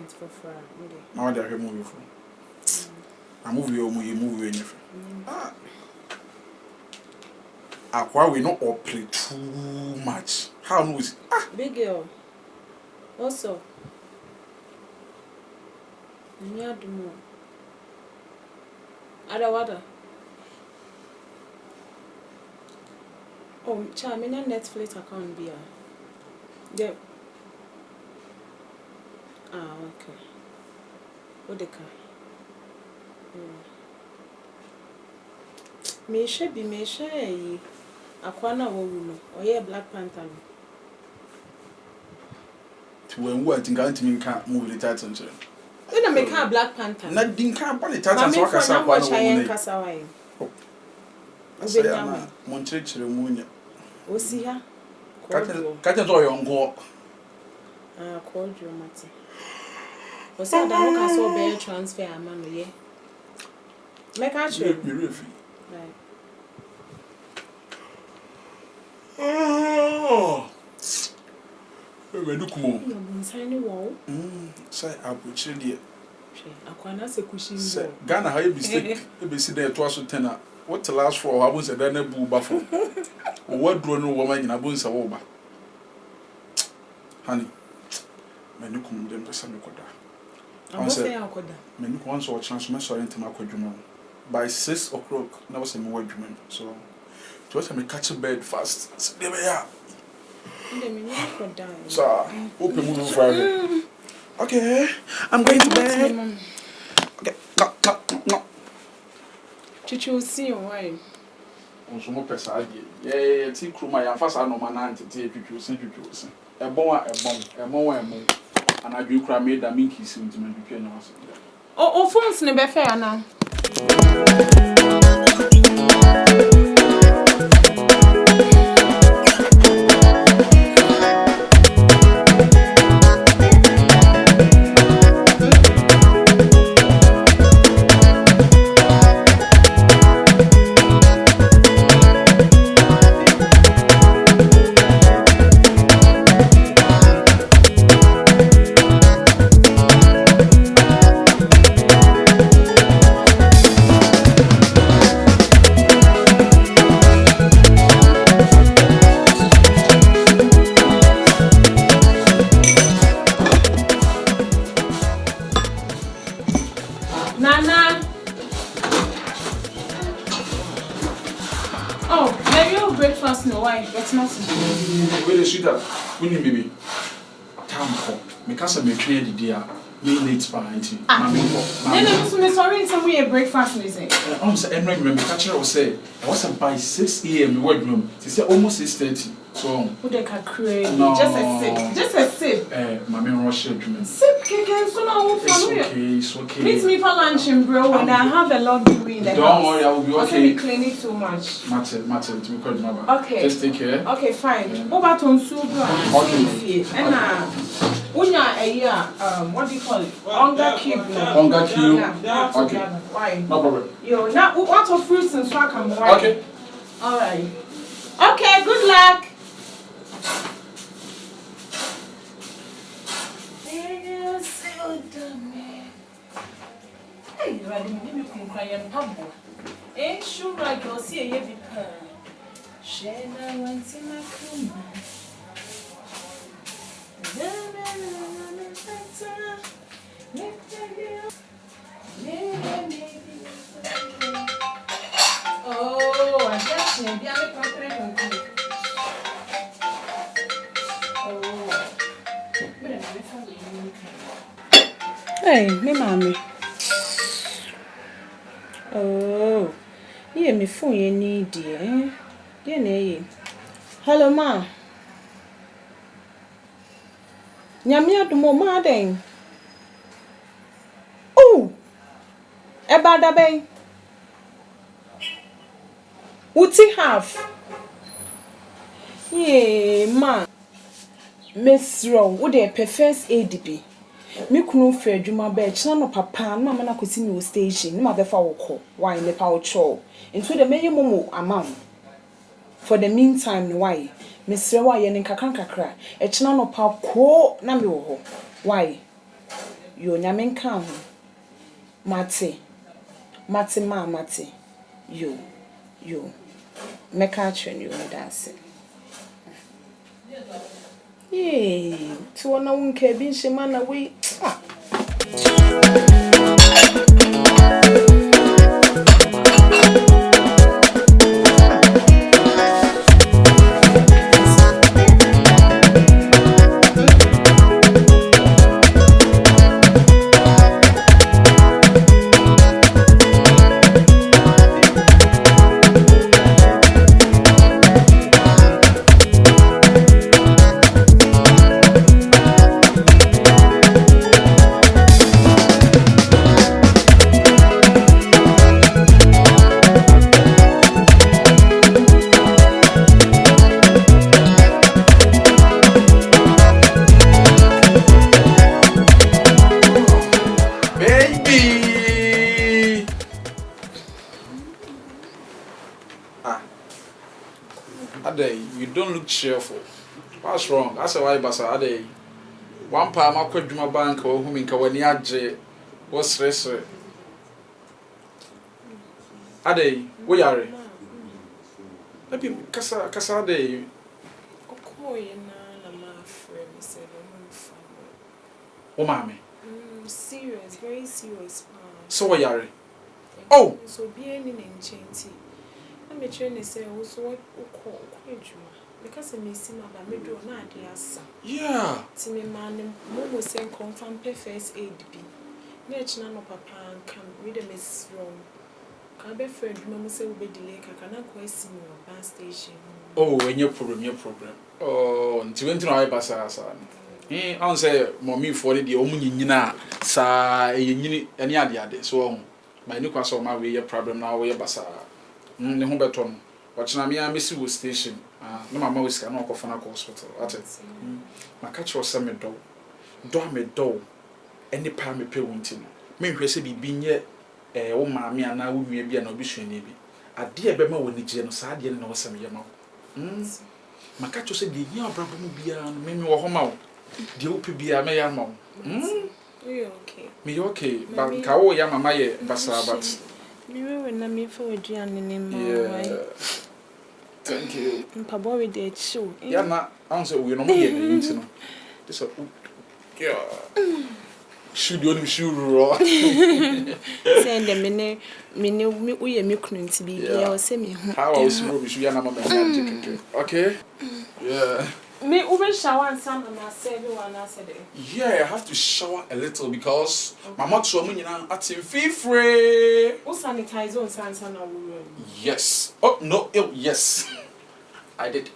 apartment for fra. Now they are moving from. I movie or movie anything. Aqua we not all play too much. How knows? Big girl. Also. Near the more. Ada water. Oh, child, me na Netflix account be yeah. Okay. What the car? Me should be me sure Aquana woman or yeah Black Panther. To when we think I can't move the title. Then I make a Black Panther. Not didn't can't put the title so I can say watch Kasawai. Obeyama, Montrich Remunia. O see her? Catch a toy on go. Called you, Matty. Was that the look I saw bear transfer a man, yeah? Make a trip. Right. Oh, we do come on. You're inside the wall. Say, I'll put you there. Aquana se cushion. Ghana, how you mistake? You be see there twice or tenor. What the last for? I was a dana boo buffalo. What drone woman in a boons over? Honey, many come them to some coda. I said, many once or chance my sorry into my quadrum. By 6 o'clock, never say more women. So, to us, I may catch a bed fast. There we are. So, open moon Friday. Okay, I'm going to bed. Okay, no. Chichu see you why? On some person, yeah, think crew my fast I know my auntie, Chichu, Chichu, a bomb, and I do cry made that minky soon to make you know. Oh, phones never fair now. Nana. Oh, maybe your breakfast no why? That's not. Where is she that? We need maybe. Time because I'm a trained idea. Me late behind you. Then sorry, some way breakfast music. I'm saying, remember, catcher was say, I was by 6 a.m. work room. It's almost 6:30. So, who they can create? Just a sip. Just a sip. My man rush your dream. Sip, so now it's okay. Meet me for lunch, bro. When I have a lot to do in the house. Don't worry, I will be okay. Be cleaning too much. Matter, to be called number. Okay. Just take care. Okay, fine. Over to Nsubu. Okay. And Unya a year, what do you call it? Onga cube. Onga cube. Okay. Why? No problem. Yo, now what of fruits and swag and wine? Okay. Alright. Okay, good luck. Hey, ready me come cry and pump. Ain't sure I go see a heavy pearl. Shena wants in my crumb. Oh, I guess maybe I'm a proper. Hey, me mommy. Oh, yeah, me phone you need dear. Yeah, nay. Hello, ma. Nyamia do mo ma den. Oh, eba da ben. Uti half. Yeah, ma. Miss Row, wo dey first ADB. Me kunu fe adwuma ba kina no papa na mama na kosi mi station, na ma be fa wo kọ. Why me pa wo cho. Into the meye momo amam. For the meantime, why? Miss Row ye nin kakran kakra. E kina no pa ko na me wo ho. Why? Yo nyame nka ho. Mate. Yo. Meka atwen yo dance. Yay, to wana wonka bi nhema na we. Ade, you don't look cheerful. What's wrong? That's why basa Ade. One pa ma kwadwuma bank o hu mi nka wani agye. Wo sresre. Ade, wo yare. Ebi kasa Ade. Okoye na ma frame say no fa. Wo mame. Serious, very serious. So wo yare. Oh, so be any enchanti. Me train say also what adwuma because me see my ba me do na ade asa. Yeah. Ti me man mo say confirm first aid bi. Na echina no papa come read the miss wrong. Ka be friend mo say we be delay kaka na ko asi me on station. Oh, any problem. Oh, nti wenti na basa asa. On say mommy for the omu nyina sa enyini ene ade so my new kwaso ma we problem na we basa. Ne ho beto no wachina me amesi wo station na mama we sika na okofa na hospital ate maka cho se me do eni pa me pe wonti no me hwe se bibi nye wo maame ana wo nua bia na obisuani bi ade e be ma woni gye no sa ade ne na wo se me yema maka cho se bi ni abrabo mu bia no me wo ho ma wo de wo pe bia me ya ma wo okay me okay ba ka wo ya mama ye basa but Mirror na me for a giant thank you. Papa with the show. Yeah, na answer we no more this a yeah. Should you shoot raw? Send them me we me couldn't to be yeah say me how I was rubbish we are not okay. Yeah. Me over shower and some and I said everyone I said yeah, I have to shower a little because my mouth so many now at feel free. Who sanitize on sansan room? Yes. Oh no, yes. I did.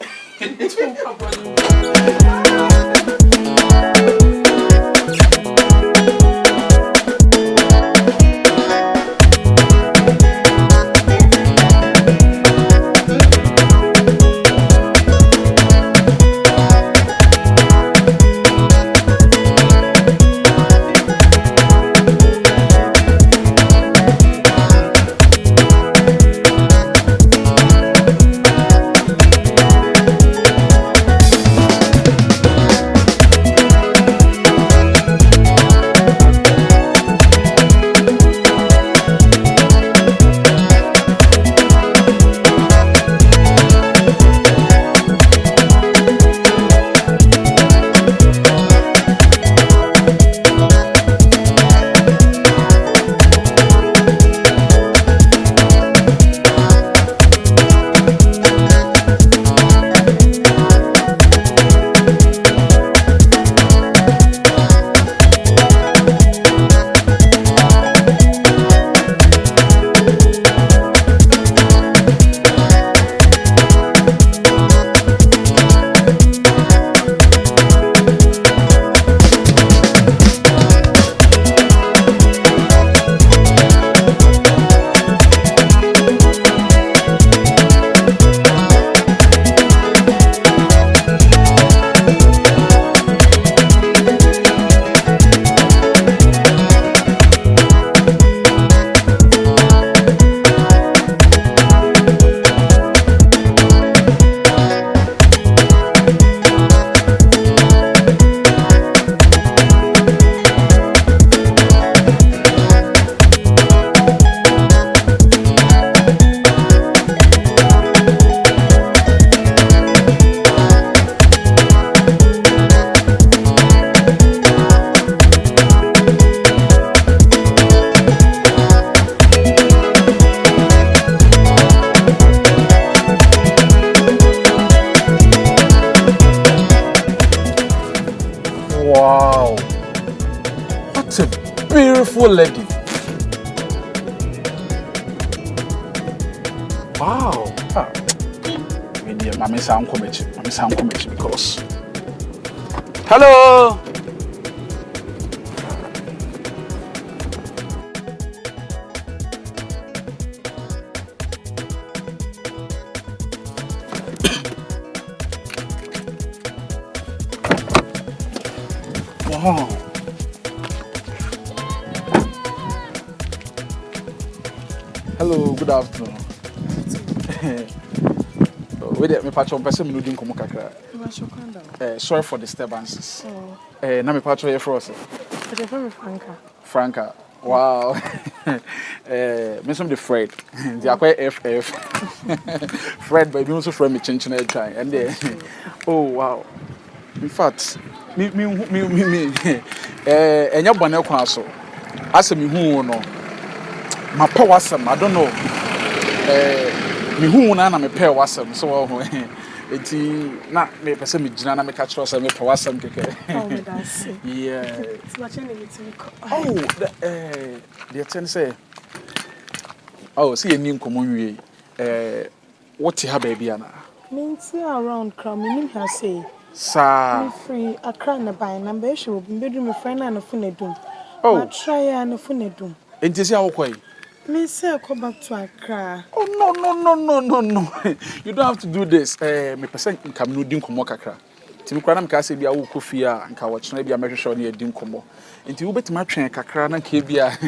beautiful lady. Wow. Ah. Mami sound comedy because. Hello. Wow. Hello, good afternoon. Wait a minute, person me komo kakra. Sorry for disturbances. Na me patcho here for us. Franka. Franka. Wow. Me some the Fred. They are quite FF. Fred, but you also friend me chinchina try and oh wow. In fact, me enya bone kwa so. Asem hu no. My power wasem, I don't know. Me hu na me pay wasem so eti na me pese me gina na me catch us me pay wasem keke. Oh, that's it. Yeah. What's your name to me? Oh, the ten say. Oh, see a name komo wie. What you have baby ana? Me see around crowd me nim here say. Sa. Me free Accra na buy number show bedroom me friend na no phone dum. Oh. Ma try ya no phone dum. Enti see how kwai. Me say I come back to Accra. Oh no. You don't have to do this. Me person nkam no din komo kakra. Ti me kra na me ka say bia wo kofi a nka wo chena bia me hwehwe no din komo. Enti wo betima twen kakra na nka bia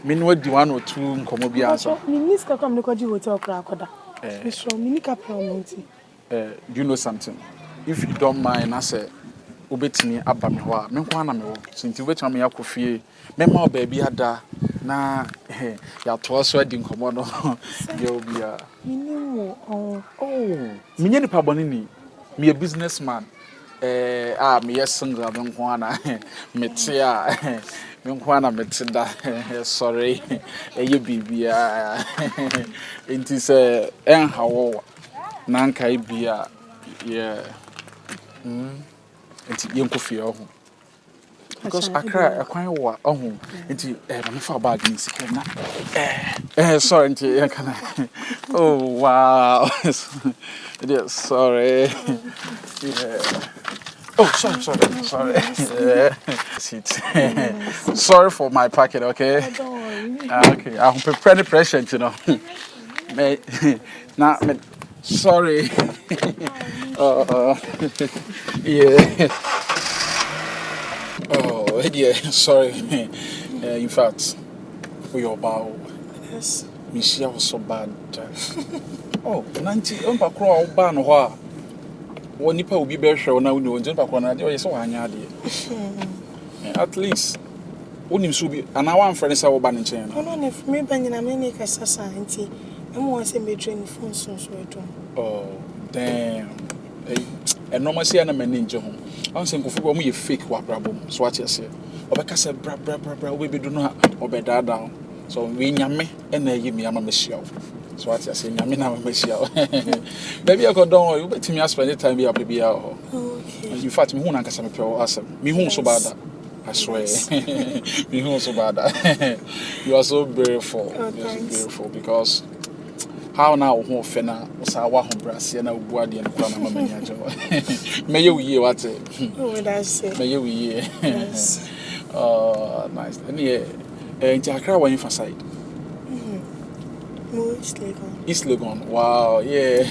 me no adi one or two nkomo bia anso. Me miss ka come no kwaji hotel kra akoda. Me so me nika promote. Do you know something? If you don't mind, I say wo betimi aba me ho a me nko ana me wo. So nti wo betima me yakofie. Me ma baby ada na ya to so adi nkomo no ye obi a Minimo me nye nipa boni ni me a businessman me yes single me nko ana me te a me nko ana me te da sorry ye bibia enti se en hawo na nkai bia yeah enti ye nkofie ho because Accra akwan wa ohu nti me fa bag ni sika na sorry nti can oh wow yeah sorry yeah oh sorry sit sorry for my packet okay okay I'm preparing the present you know me na me sorry yeah oh yeah sorry in fact for your bow yes Michelle was so bad oh 90 on pa kro ba no ho a woni pa obi be hwe na woni won pa kro na dey so wanya ade at least wonim so bi ana wan friend say wo ba ne chen no no me ba nyina me ne ka sasa nti emo wan say me train phone so edo oh damn and normal say na me nje ho I say nkofo bo mo ye fake wa brabo so what you say obeka say bra we be do no obeda down so we nyame na yi mi ama mehia so what you say nyame na mehia baby I go don you betimi spend time be baby ho okay in fact me hu na nkasa me pe asem me hu so bad I swear me hu so bad you are so beautiful beautiful because how now who fena usa wa ho brase na obu ade en kwa na mama nya je me ye wiye what oh that's it me ye wiye yes oh nice and yeah nti Accra wa infa side East Legon wow yeah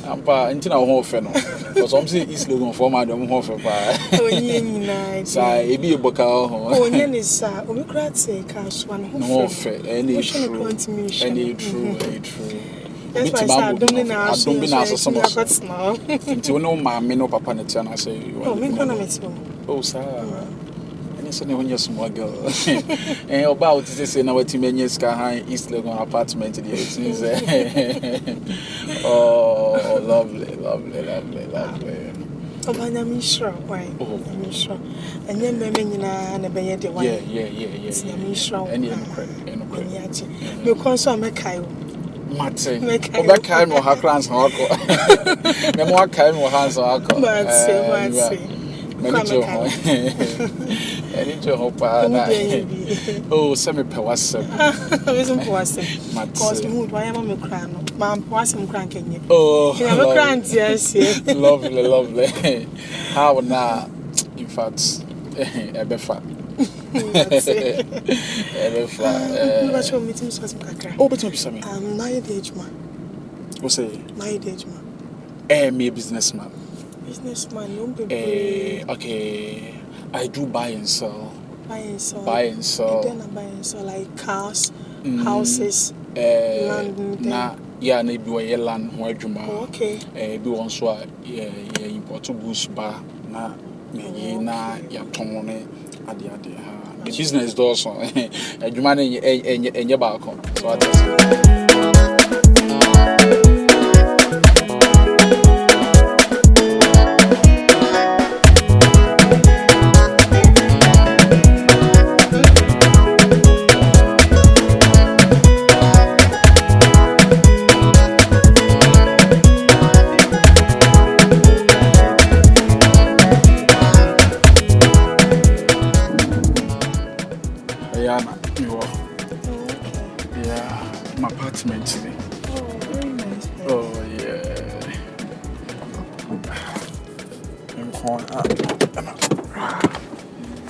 ampa nti na ho fe no because some say East Legon for my dem ho fe pa oh nye nyina sa e bi eboka ho oh nye ni sa obi kra te ka so na ho fe any true that's why I don't know so much nti wono ma me no papa na tia na say oh me kona me tio oh sa so ne wonya small girl oba what say na wati menye ska han East Legon apartment there it is oh lovely obanya mi sure why mi sure enye mbeme nyina na beye de why yeah mi sure any credit me konso me kai Mate oba kai mo ha clans ha ko me mo kai mo hands ha ko mate Manager home. Manager home pa na. Oh, semi pe wasem. Wasem pe wasem. Cause mood why am I cry no? Ma wasem cry kenye. Oh. Yeah, me cry yes. Lovely. How na in fact ebefa. Ebefa. But you meeting so kakra. Oh, betu bisa me. Na ye de ejuma. O say na ye de ejuma. Me a businessman. Businessman, you be. Okay. I do buy and sell. Buy and sell. And then I buy and sell like cars, houses, land. Na yeah, na bi we land ho adwuma. Okay. Bi won so a import goods ba na me na ya ton ne ade ha. The business does so. Adwuma na enye ba ko. So I my apartment. Oh, very nice. Oh yeah.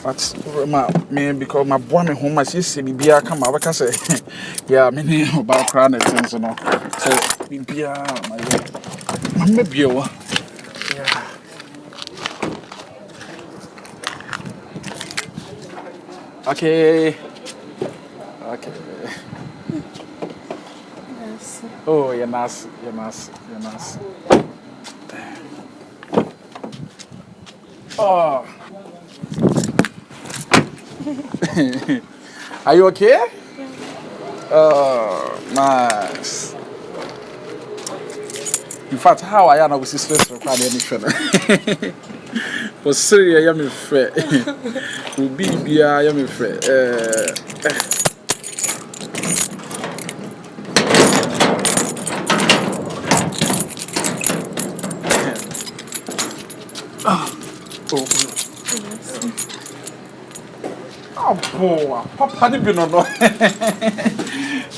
But me because my boy me home she say bibia come I can say yeah me ne about crown things no. So bibia my maybe yeah. Okay. Oh, you're nice. Oh. Are you okay? Oh, nice. In fact, how I am with sisters for quite anything. For serious, I am afraid. Will be I am afraid. Oh, boy, Papa didn't know.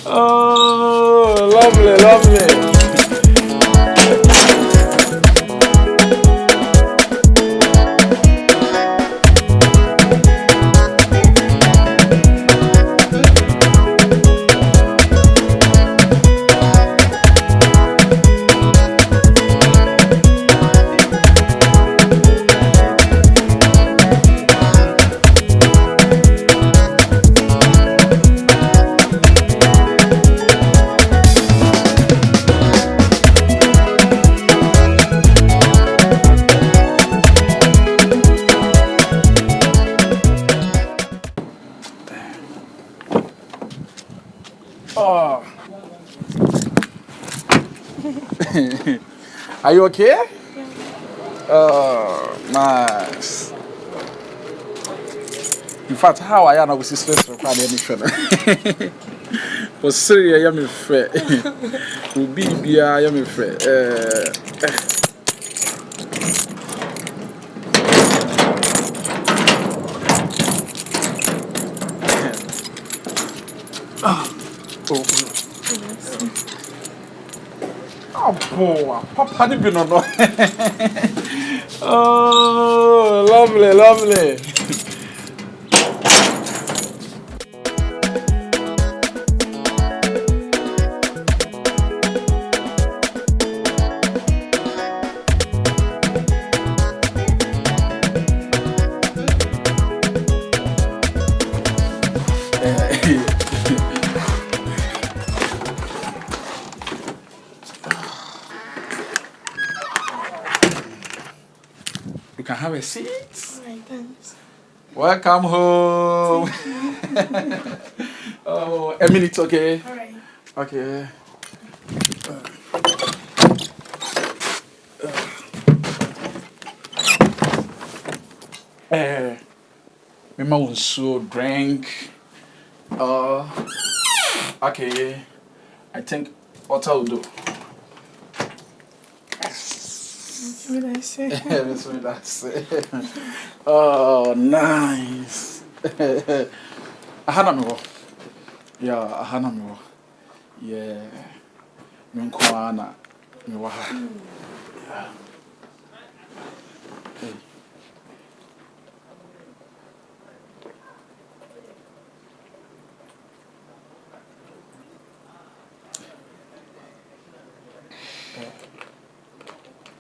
Oh, lovely. Oh. Are you okay? Oh, nice. In fact, how I am with sisters for quite anything. For serious, I am afraid. Will be I am afraid. Oh, boy, Papa didn't know. Oh, lovely. You can have a seat. Right, thanks. Welcome home. Oh, a minute, okay? All right. Okay. Mama will so drink. Okay. I think what I'll do. Oh, nice. Ahana me wo. Yeah, ahana me wo. Yeah. Me nko ana me wo ha. Yeah.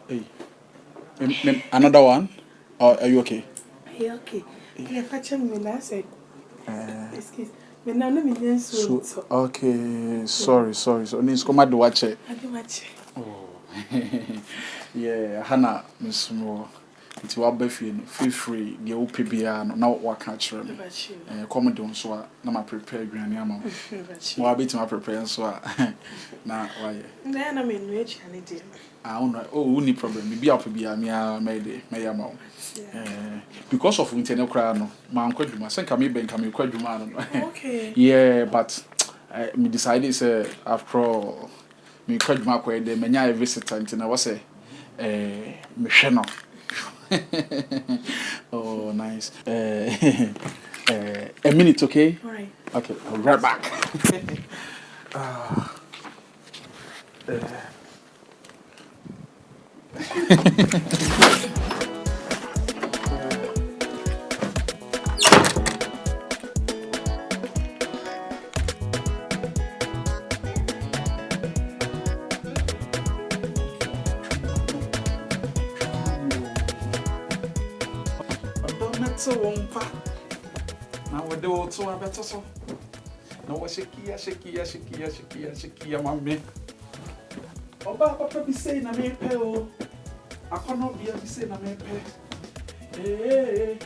Hey. Another one? Or are you okay? Yeah, okay. Yeah, catch me now say. Excuse me. Now no me so. Okay, sorry. So needs come to watch it. I do watch. Oh. Yeah, Hannah, Miss Moore. It's what Buffy feel free, the old PBR, now what catch them. Come down so now I prepare granny. Why bit my prepare so now why? Then I'm in which I need. I don't know. Oh, only problem. Maybe I'll be a made my amount. Because of internet crown, my uncle, my son come in, come quite human. Okay. Yeah, but me decided say after all, me quite my way, the many visitor, and I was say, Michelle. Oh, nice. A minute, okay? Right. Okay, I'll be right back. So won't now we do so I better so. No was shaky, mammy. Oh, Papa be saying I may pay. Oh, I cannot be saying I may pay.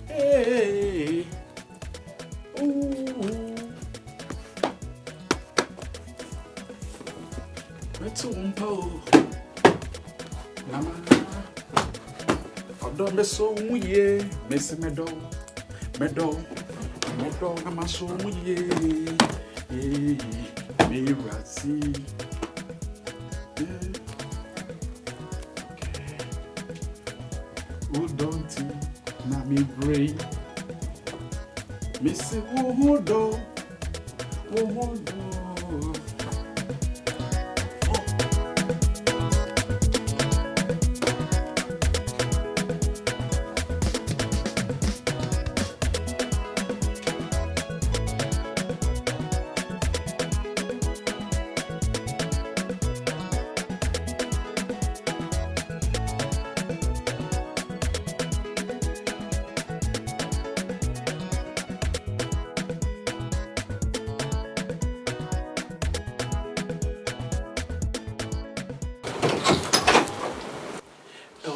Hey. Ooh. Let's won't Mama. Don't be so muye, Miss Meadow, I'm so muye, me ratty. Oh, don't you, na me brain, Miss Wodo,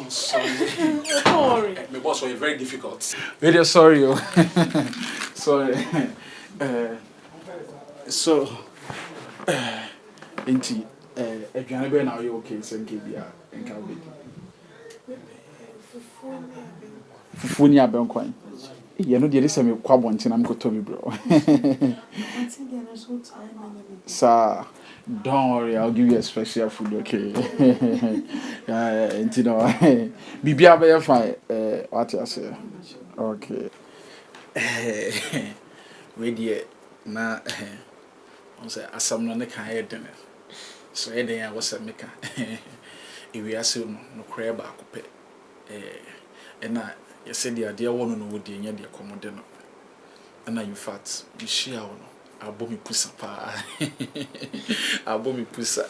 Sorry. My boss was very difficult. Very sorry. Sorry. So, Inti, if you are now, you okay? Send KBR and Calvin. Fufunia Benquine. You know, there is some quabont and I'm going to be bro. Sir, don't worry, I'll give you a special food, okay? And you know, Bibia be fine. What you say? Okay. Ready na on say asam no ne kan head ne. So e den was a meka. E wi ase no kra ba akopɛ. E na ye say dia wono no wo dia nya dia komode no. Na in fact, we share no abomi pusa pa. Abomi pusa.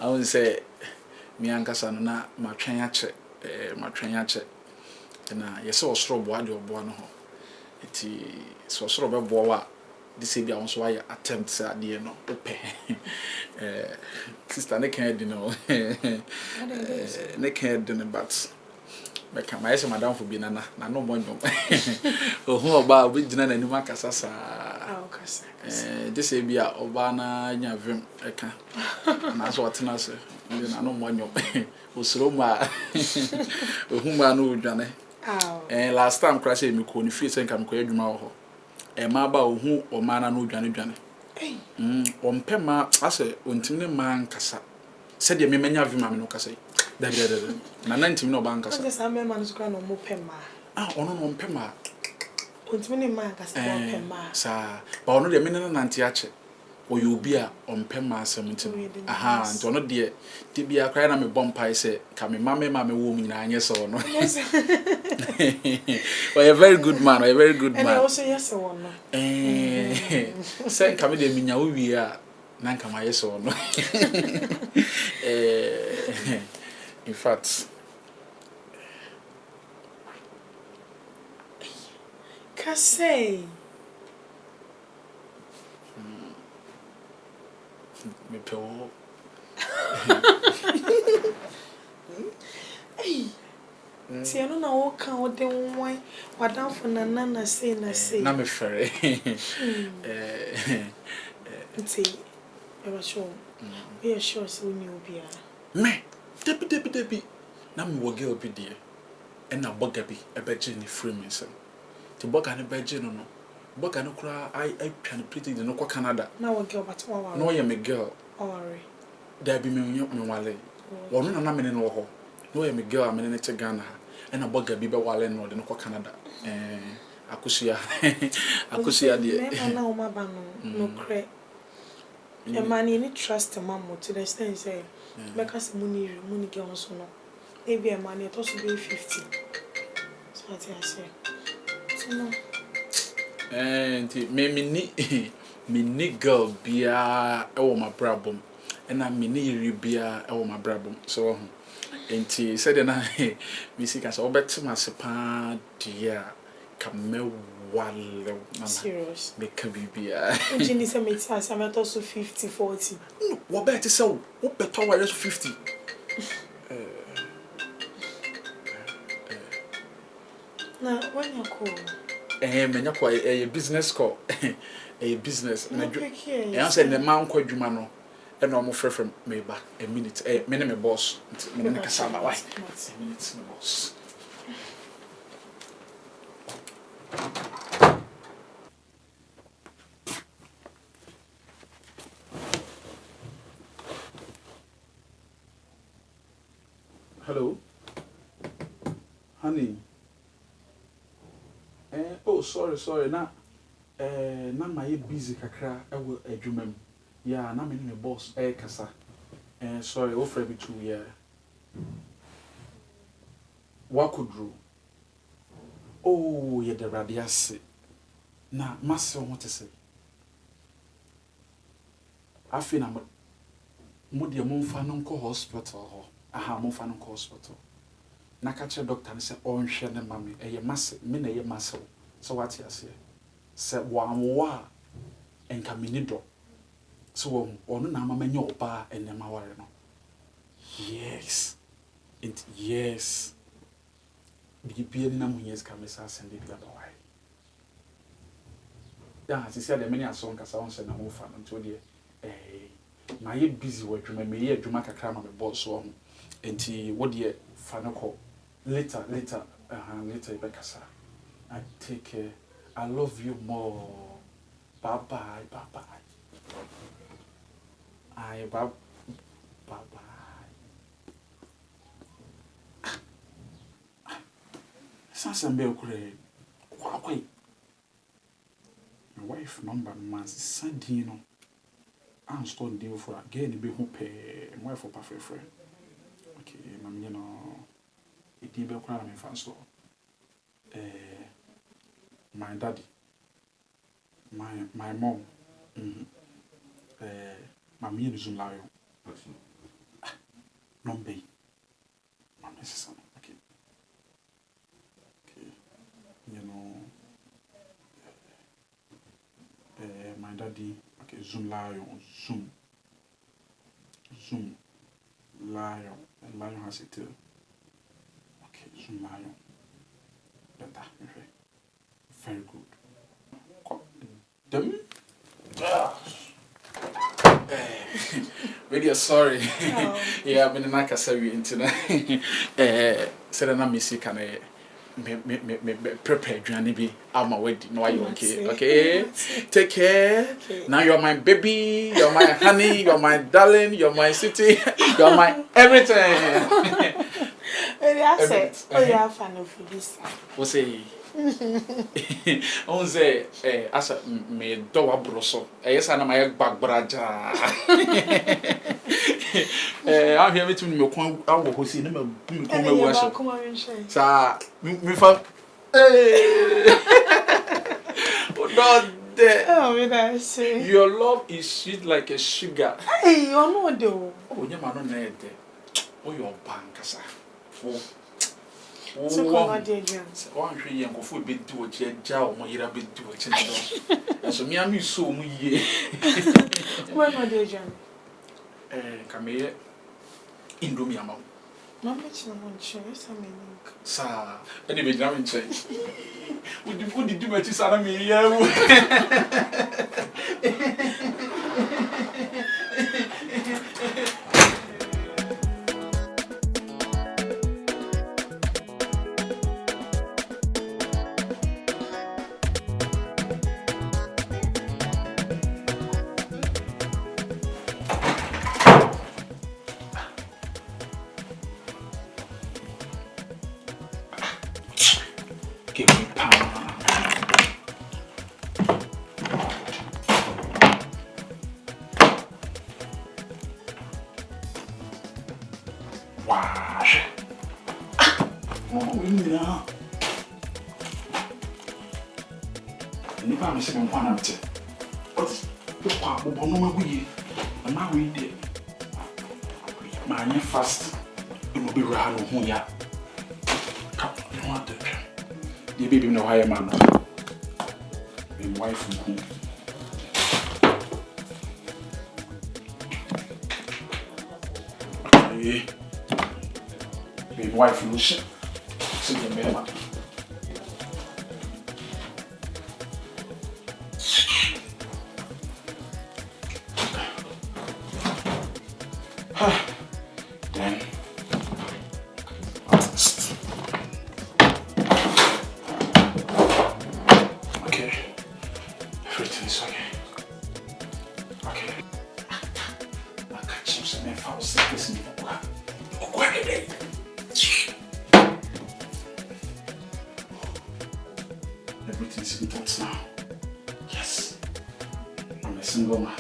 I would say me ankasa no na matwen ache na yesi osoro boa de oboa no ho eti so osoro be boa wa de se bia won so why attempt say ade no ope sister ne kan di no ne kan di no but me ka my say madam for bi na no mo nyom ohun oba obi gina na ni makasa sa kasa de se bia oba na nya vim eka na so atena se na no mo nyom osoro ma ohun ma no odwane last time crash me ko ni free sen kam ko adwuma wo ho ma ba ohun o ma na no odwane o mpema ase ontim ne man kasa said the menya vima me no kase da na 90 no banka sa just am man skra no mo pema ono no mpema ontimi ne man kase mo pema sa ba ono de me na nante ache oyo obi a ompema asem nti aha nti ono de bia kra na me bompai se ka me mama wo mu nyina anye so no a very good man, a very good man. And also yes one. Say come de minya wo wi a na nka ma yes no. In fact Kase me pewo. Tiano na wo kan wo de won wadamfo na say na me fere. Nti e wa show. We sure so ni obi a. Me debi na me wo girl bi de e na boga bi e beje ni free me sem. Ti boga ne beje no no. Boga no kura I twa ne pretty no kwa Canada. Na wo girl but wa. No ye me girl. Worry. There be me wale. Wono na me ne no ho. No ye me girl me ne che Ghana. E na boga bi be wale no de no kwa Canada. Akusia de. Me na o ma ba no kre. E mani ni trust mamo to the extent say make us money girl so no. E be mani to so be 50. So what I say. So no. Nti me ni girl bia e wo ma brabom. E na me ni iri bia e wo ma brabom. So nti said na me sika so obetima se pa dia ka me wale mama Serious. me ka bibia Ujini se meti asameto so 50-40. no wo bet se wo beto wa so 50 Na when you call menya kwa a business call a business na e say the man kwa dwuma no e na omo frefrem me ba a minute me ne me boss me ne kasa ma why a minute me boss. Hello honey. Oh sorry na na my busy kakra ewo adwumam yeah na me ne boss kasa sorry offer me 2 year wakudru oh ye the radiase na masse o motese afi na mo de mo mfa no nko hospital ho aha mo mfa no nko hospital na ka che doctor ne se onhwe ne mame eye masse me na ye masse so what you say se wa enka minido so ono na mama nya oba enema ware no yes it yes bibia ni na munyes kamesa sende bia ba wai ya se se de many ason kasa on se na mo fa no nto de ma ye busy wa dwuma me ye adwuma kakra ma me boss so ho enti wo de fa no ko later later bekasa I take care. I love you more. Bye bye. Bye bye. Sansambe okure. Kwakwe. My wife number man Sandino. I'm still deal for again be who pay my wife for perfect friend. Okay, mam you know it be kwa me fan store. My daddy, my mom, my me and Zoom lion. Not be. Not necessary. Okay. You know, my daddy. Okay, Zoom lion, Zoom lion, and lion has a tail. Okay, Zoom lion. Better, very good. Them? Really sorry. Yeah, I've been in Nakasawi into said na missy can prepare Johnny be out my wedding. No, you okay? Okay. Take care. Okay. Now you're my baby, you're my honey, you're my darling, you're my city, you're my everything. Oh, yeah, fan of this. What's say? On say, as me do a broso. Yes, I'm my back braja. I'm here between me. I will see them. Come on, sir. Me for. Not there. Oh, say. Your love is sweet like a sugar. Hey, you know though. Oh, you man on there. Oh, your bank, sir. So come on, dear John. One tree and go for bid to a chair, jow, my year bid to a chair. So me, I'm so me. Where, my dear John? Come here. Indomie amount. Mamma, you won't share some milk. Sir, anyway, I'm in change. Would you put the do much on me? Give me power. Wow. Oh, yeah. Any time I see my one empty. What's the part of no way? And now we did. My fast. It will be around who ya. Come, you want to. The baby no higher man. My wife from home. Okay. My wife from Lucia. See the man. Then. Everything's okay. Okay. I catch him some if I was sick with me. Everything's in thoughts now. Yes. I'm a single man.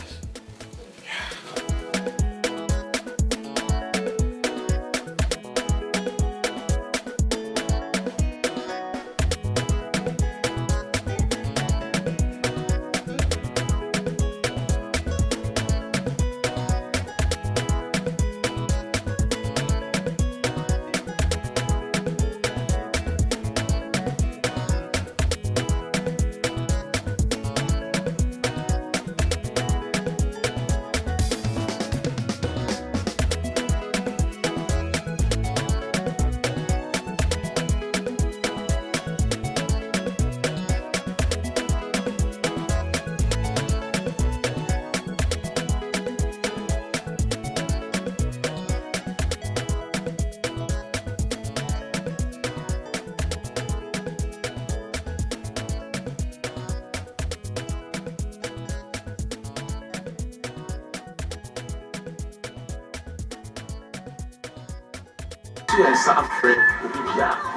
And suffering,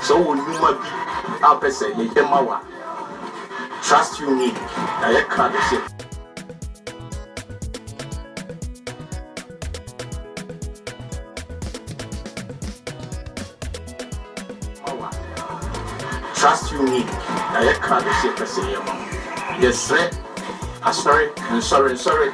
so when you might be up as a Yamawa. Trust you me, I can't say. Trust you me, I can't say. Yes, sir. I'm sorry, I'm sorry, sorry.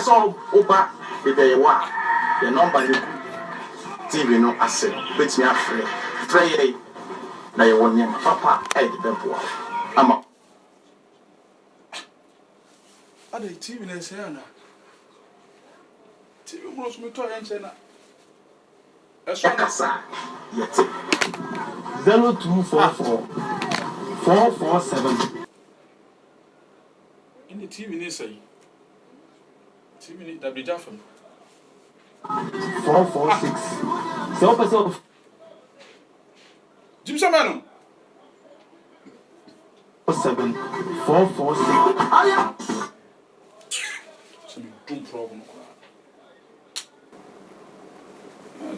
So over the day, the number you TV no asset, which me afraid frɛ na yɛ wɔ nneɛma papa ɛde bɛboa ama ada TV na ɛsɛ ana TV mo so metɔ yɛ nkyɛn na ɛkasa yɛte 0244 447 in the TV ni say TV ni W Jafam 446 so person Jim Samano 7446 aya some dumb problem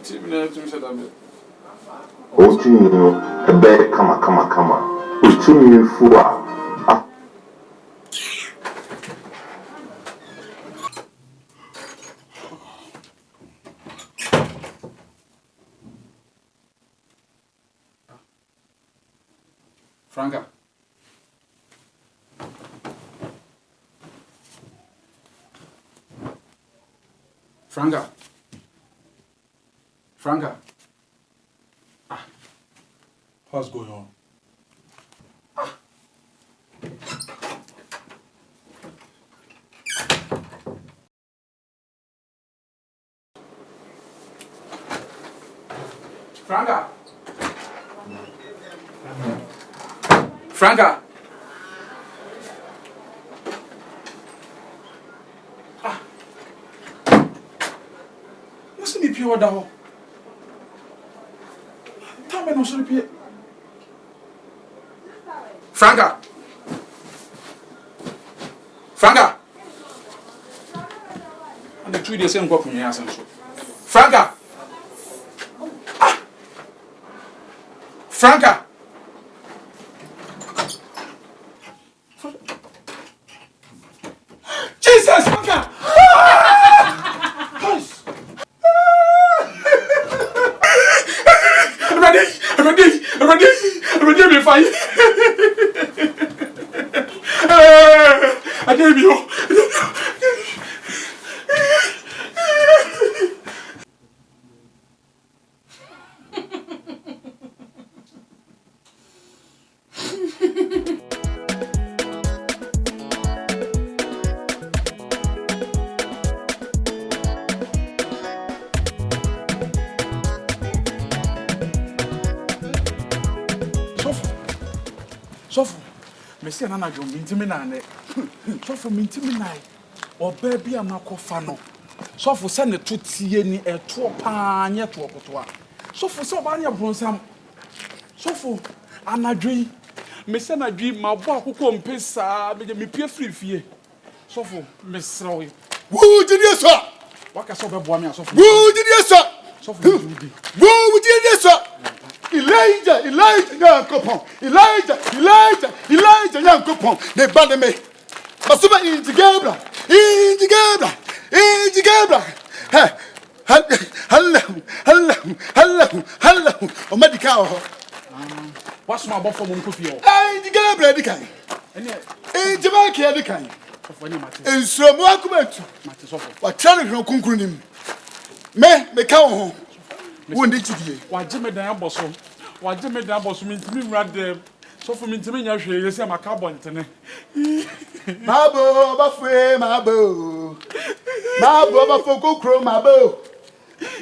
TV na Jim Sadam Otimi no ebe kama otimi fu a Franka what's going on? Franka. Listen to pure down. Tell me no so pure. Franka. And the 2 days same go from here so. Franka. Jesus, Franka. I'm ready to fight. I gave you. Sofu, Messi and Anna Mintimina, Sofu Mintimina, or baby, I'm not cofano. Sofu send the Tuti a 2 pan yet to a potoa. Sofu so many of some. Sofu, Anna Dream, Miss Anna Dream, my boy who come pesa, made me peer free. Sofu, Miss Roy. Who did you, sir? What I saw the boy, Sofu. Who did you, sir? Sofu, who did you, sir? Elijah, young coupon. Elijah, young coupon. They banned me. Masuma in the Gabra. Hello. O medical. What's my buffer mon coffee? I the Gabra the kind. Eh, Jamaica the kind. And so more comment. What challenge no conclusion. Me count. Who did you? Why Jimmy Damboso? Why Jimmy Damboso means me rather so for me to me, you say my carbon today. Mabo, Mabo, Bafoko, Crow, Mabo.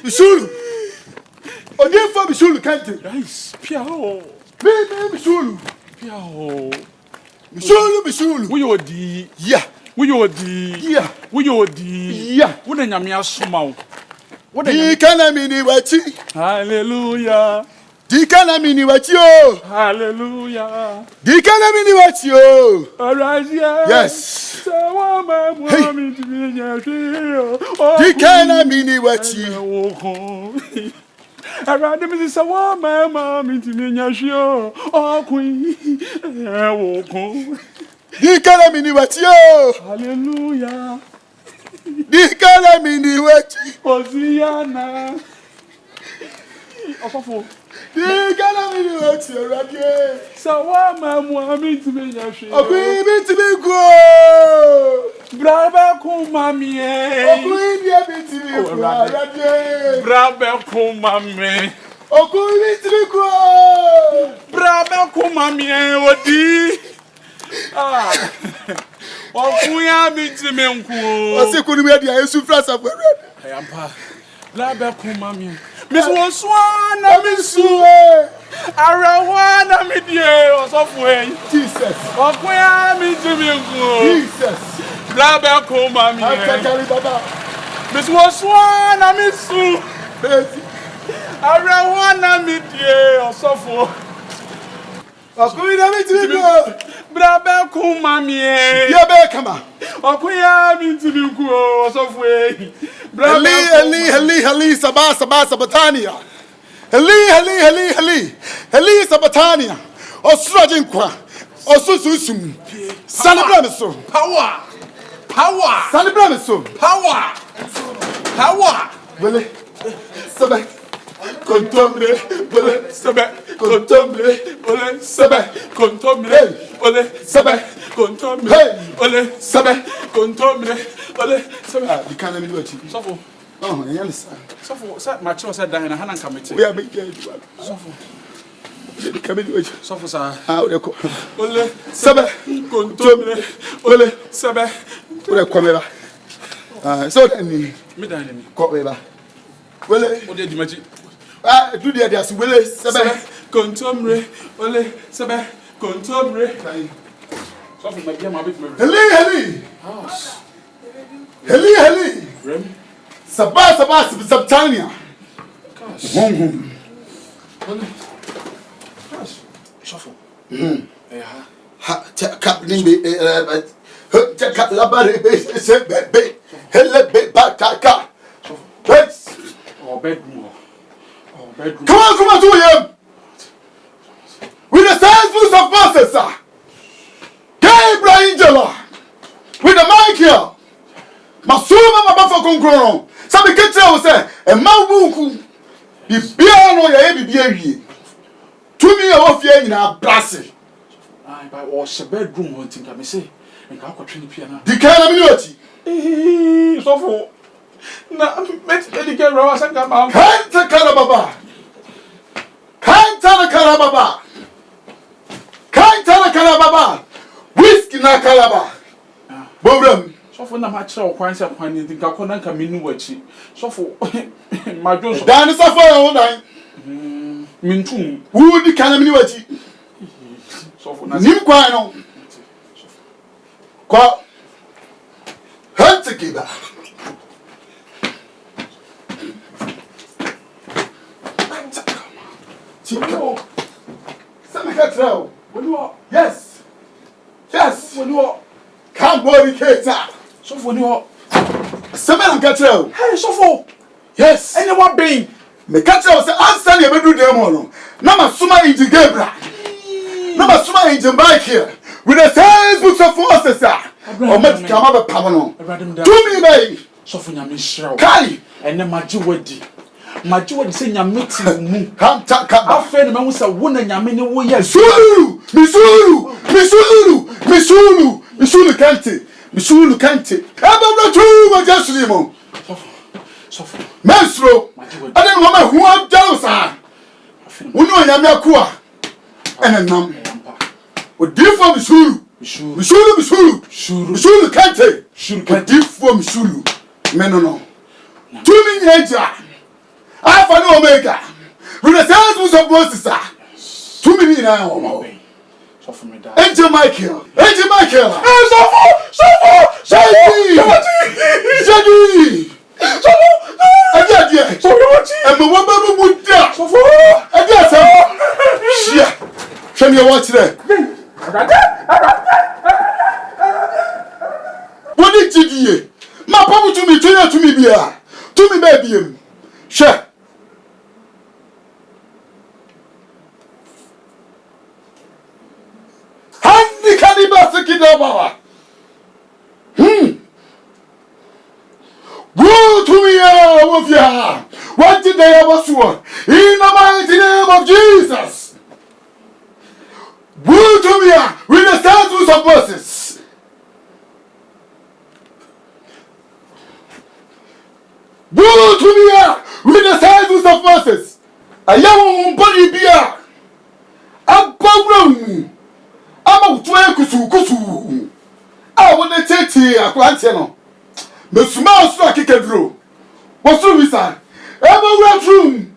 Missouri. Oh, dear for Missouri, can't you? Nice, Piao. Missouri. Piao. Missouri. We are the. Yeah. We are the. Yeah. Wouldn't you mean a small? What do you can I mean? Hallelujah. Dikanamini watio. Hallelujah. Dikanamini watio. Arise, yes. Hey. Dikanamini watio. Around me is a woman, mammy to me, Yashio. Oh, queen. Dikanamini watio. Hallelujah. Dikanamini watio. Oziana. Osofo. Dikanamini watio, radio. Sawama, mammy to me, Yashio. Oh, queen, to me go. Brava kumami. Oh, queen, yeah, be to me, radio. Brava kumami. Okuri triko. Braba kuma mi odi. Ah. Okuya mi timenku. Ose kunu me dia Yesu frasa for. Ayampa. Braba kuma mi. Miss Wonswana misu. Arawana mi die osofo en. Jesus. Okuya mi timenku. Jesus. Braba kuma mi. Akakari baba. Miss Wonswana misu. Arawana mi die osofo. Okuri na me triko. Braba kuma mi. Ya be kama. Okuya mi timenku osofo en. Heli, Sabatania. Heli, Sabatania. Ostrajin kwa. Osususum. Sanibrameso. Power. Sanibrameso. Power. Wele. Sabe. Contombre. Wele. Sabe. Contombre. Ole. Sabe. Contombre. Ole. Sabe. Contombre. Ole. Sabe. Contombre. Ole. Sabe. Ah, you can't do it. Sofo. Oh, you understand. Sofo. Sa macho sa dan na hanan kamete. We are making it. Sofo. You can't do it. Sofo sa. Ah, we go. Ole. Sabe. Contombre. Ole. Sabe. We come here. Ah, so then Me dan ni. come here. Wele. O de di maji. Ah, do the others. Wele. Sabe. Contombre. Ole. Sabe. Contombre. Sofo ma bia ma be me. Heli. House. Heli. Rem. Sabtania. Gosh. Hum. Gosh. Sofo. Ha, cap nimbe cap la bare se be hele be ba ka. Yes. Oh bedroom. Come on to him. With the sense of Moses, sir. Gabriel Angela. With the Michael. Masuma mabafo konkron. Sabe ketre wo se e mawuku. Bibia no ya e bibia wie. Tumi e wo fie nyina brase. Ai ba o se bedroom ho tinka me say nka akotwe ni pia na. Di kana mi oti. Sofo. Na met edike rawa sanka ma. Kanta karababa. Whiskey na karaba. Bobram. Sofo na ma kire o kwan se kwan ni tinka ko na nka menu wachi. Sofo ma jo so. Dan safo ya ho dan. Mintum. Wu di kana mi oti. Sofo na. Nim kwan no. Kwa. Hante kiba. Chico. Samikatrao. Yes. Can't worry, Kata. Sofo ni ho. Seven Catrao. Hey Sofo. Yes. Anyone being. Me Catrao say answer the bedu demon. Nama suma inji Gebra. Nama suma inji bike here. With the same books of forces, sir. Or met come up a pamano. Do me, baby. Sofo nyame hrew. Kai. Ene magi wadi. Magi wadi se nyame ti mu. Come talk about. Afen me hu se wo na nyame ni wo ye. Misulu kante. Aba tu ma jasulimo. Sofo. Mesro. Ade no ma hu am jalusa. Uno nyame akua. Ene nam. Odifo misulu kante. Odifo misulu. Menono. Tumi nyeja. Alpha and Omega. With the sense of Moses. 2 million now. Angel Michael. Show me watch there. What did you do? My papa to me, beer. To me, baby. Sure. Handy Cannibal Kidaba. Go to me, with ya. What did they ever swear? In the mighty name of Jesus. Go to me with the statutes of Moses. Go to me with the statutes of Moses. Ayaw body bia. Abawru. Ama utwe kusu. I want to take tea akwante no. Mesuma osu akekaduro. Wosu visa. Abawru room.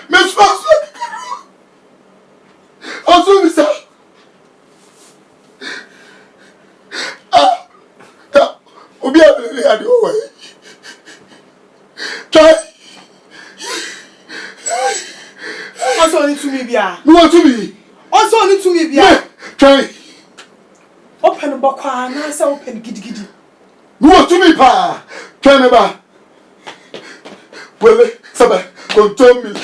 Mesuma osu akekaduro. Osu visa. Obi abele ade owo. Try. Also need to me bia. You want to me? Also need to me bia. Yeah. Try. Open bokwa na say open gidigidi. You want to me pa? Try me ba. Wele sabe kontomi.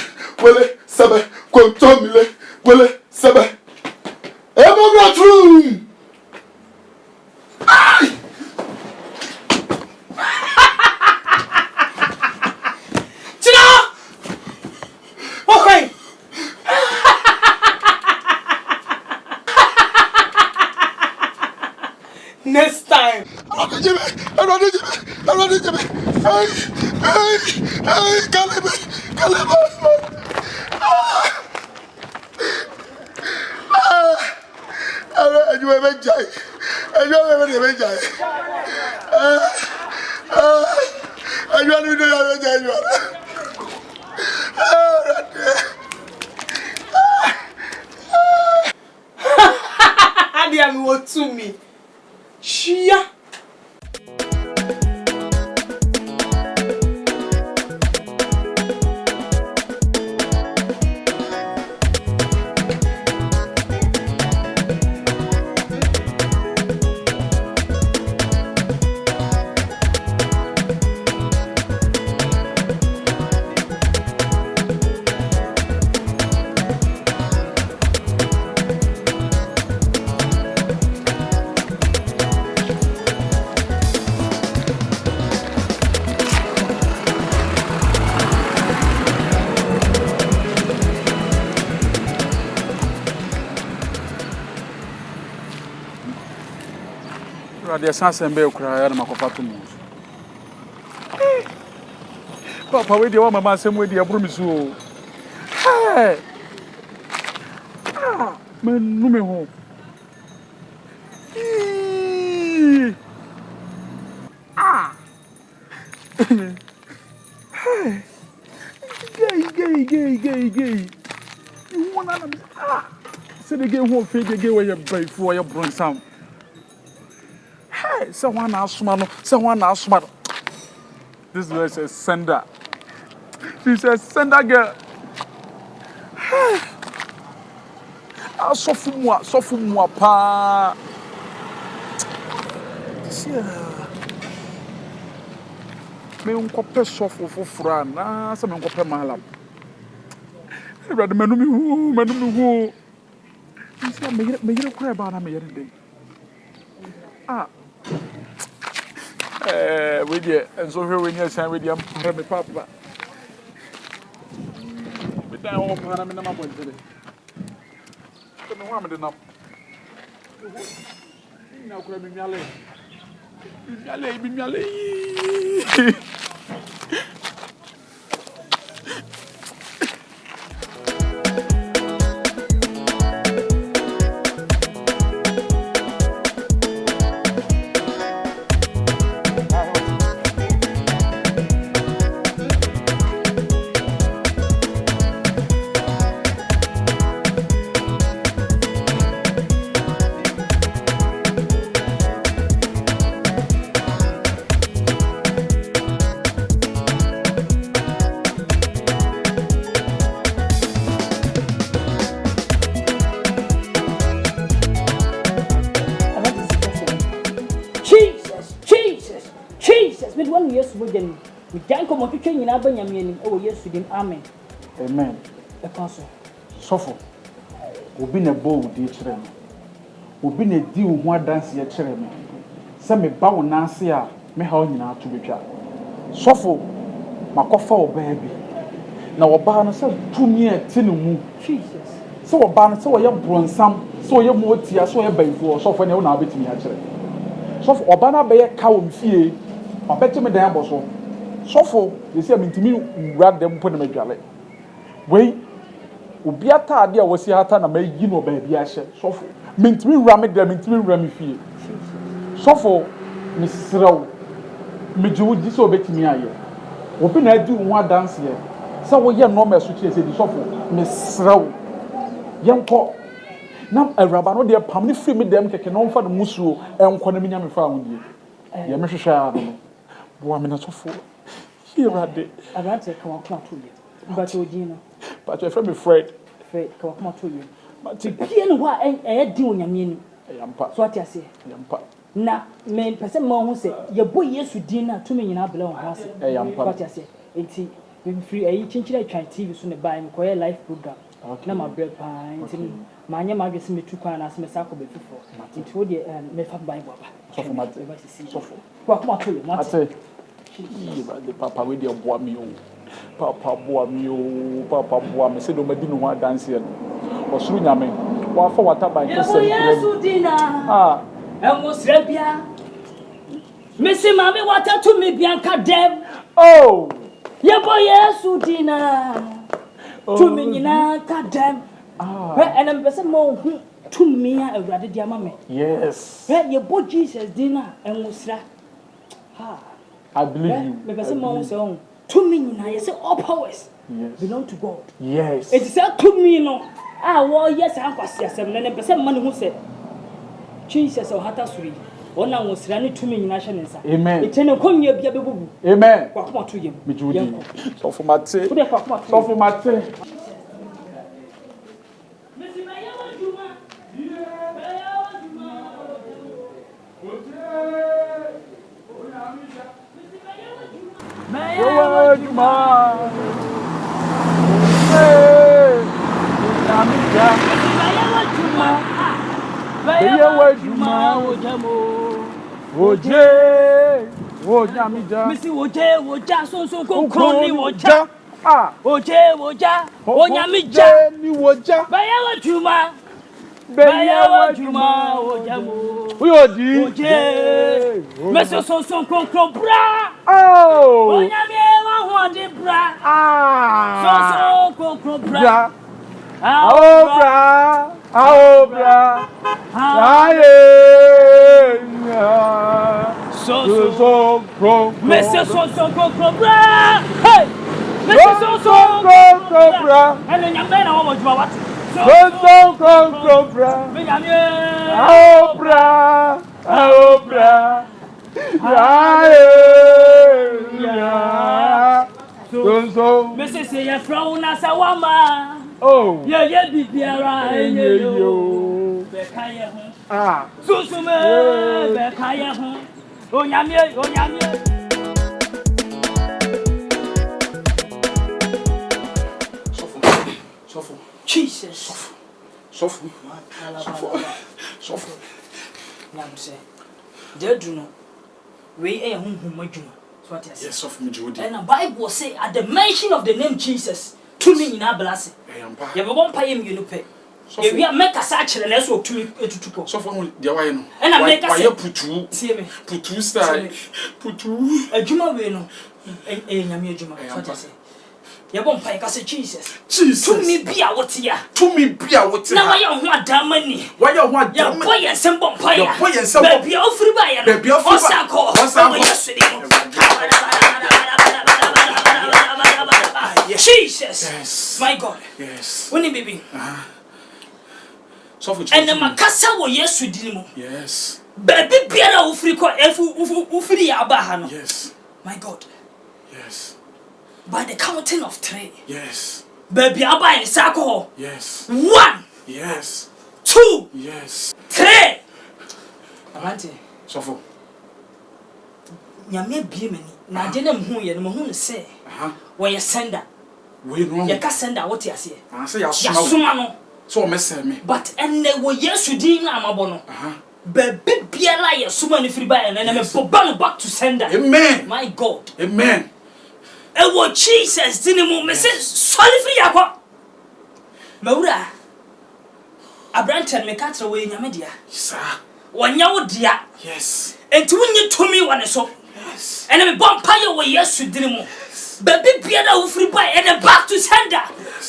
Wele sabe kontomi. Wele sabe. Ebo room. Ay! Okay. Next time. Adi ami wo to me. Chia. The assassin be cry and Macopato. Papa, wait, your mamma, same way, dear Brumisu. Hey! Ah, man, no me home. Ah! Hey! Gay. You want to. Ah! Say the game won't fade the game where you pay for your bronze. Hey, someone else, man. This is a sender. She's a sender girl. Hey, I suffer more, pa. Me unko pe suffer for fran. Na se me unko pe malam. Brother, menumi hu. You see, me yere cry about na me yere dey. Ah. We there, and so here when you say with your papa. We don't want to have my boy today. But no one enough. Now, could be Miale. We can't come to train in Abanyam. Oh, yes, we didn't. Amen. Amen. The castle. Suffer. We've been a bow with each other. We've been a deal one dance yet, Cheremy. Some me bow Nancy, me how you know to be chat. Suffer, my coffee, baby. Now, a bar and said 2 years, 10 moon. Jesus. So oba so ye bronsam so ye motia so ye banfo so fo ne na obetimi a kire so fo oba na be ye ka wo mfie obeti me dan aboso so fo ye se mintimi wura dem po na madwale wei obi ataade a wosi hata na mayi no ba bia hye so fo mintimi wura me dem mintimi wura me fie so fo misrew mejiwo di so obetimi aye obi na adi wo adanse ye se wo ye normal so kire se di so fo misrew yenko na awraba no de pam ne free me dem keke no mfa no musuo enko na menya me fa ahudie ye me hwehwe a no bo me na sofo hirade abante ka wakoma to ye but odi no but your friend me Fred ka wakoma to ye but bie no wa e di onyame ni yampa so ati ase yampa na me pese ma ho se ye bo Yesu din na to me nyina bele ho ase yampa ati ase enti me free ayi chinchira twan TV so ne bai me koye live program na ma bread pa enti manya ma gwese metu kwa na aseme sako be fifo enti wo de me fa bible aba sofo mate sofo kwa kuma to ye mate ate the papa we de boa mi o papa boa mi o papa boa me se do madi no ho dance ye no osuru nyame wa fa wata ban kese Yesu dina emosre bia mesi mame wata to me bia nka dem oh yebo Yesu dina to me nyina ka dem and pese mo hu to me a awrade dia mame yes yebo Jesus dina emosra I believe you me pese mo say on to me nyina you say all powers belong to God yes it is to me no wo yes an kwase asem ne pese man hu say Jesus o hata suri ona wosira ne tumi nyina hye nsa amen etene konye bia bebubu amen kwa kuma to yem mijudi so for mate wo de kwa kuma to so for mate Missy Woja, so concrony Woja. Woja, Onyamija, ni woja Bayawa Juma, Ojamo. we odi Oje, Messi so concron bra. oh Onyame wa de bra. So concron bra. Aobra aye so Messi so concron bra. Hey, Messi so bra and then Yamena wa Juma what? so bra aobra aye so Messi say ya frauna sawama. oh Yeah, bibiara yo. Bekaya ho. Susume bekaya ho. Onyame. Sofo. Jesus. Sofo. Nyam say. Dedu no. We honhom adwuma. So what yes sofo me jodi. And the Bible say at the mention of the name Jesus, to me nyina blase. Eyampa. Ye be bon paye mienu pe. Ye wi make asa akere na so tumi etutuko. Sofo no de waye no. And I make waye putu. See me. Putu style. Putu. Adwuma we no. Nyame adwuma. So what say. Ye bon paye ka say Jesus. Jesus. To me bia wote ya. To me bia wote. Na waye ho adamani. Waye ho adamani. Ya boy ensem bon paye. Ya boy ensem bon. Baby ofri ba ya. Baby ofri ba. Osako. Jesus. Yes. My God. Yes. When baby. So for and the makasa wo Yesu dinimu. Yes. Baby biara ufiri ko ufiri ya aba no. Yes. My God. Yes. By the counting of 3. Yes. Baby aba in sako. Yes. 1. Yes. 2. Yes. 3. Abante. So for Nyame bie mani. Na de na mhu ye no mhu se. Wo ye sender. We no. Ye ka sender what ye ase. Say ya suma no. So me say me. But enne wo Yesu din na amabo no. Baby biara ye suma ni free by and me boba back to sender. Amen. My God. Amen. E wo Jesus dinimu me say solid free yakwa. Mawura Abranten me katra we nyame dia. Sir. Wonya wo dia. Yes. Enti wonyi tomi wane so. Yes. Ene me bompa ye wo Yesu diri mu. Baby biada wo free boy and back to sender.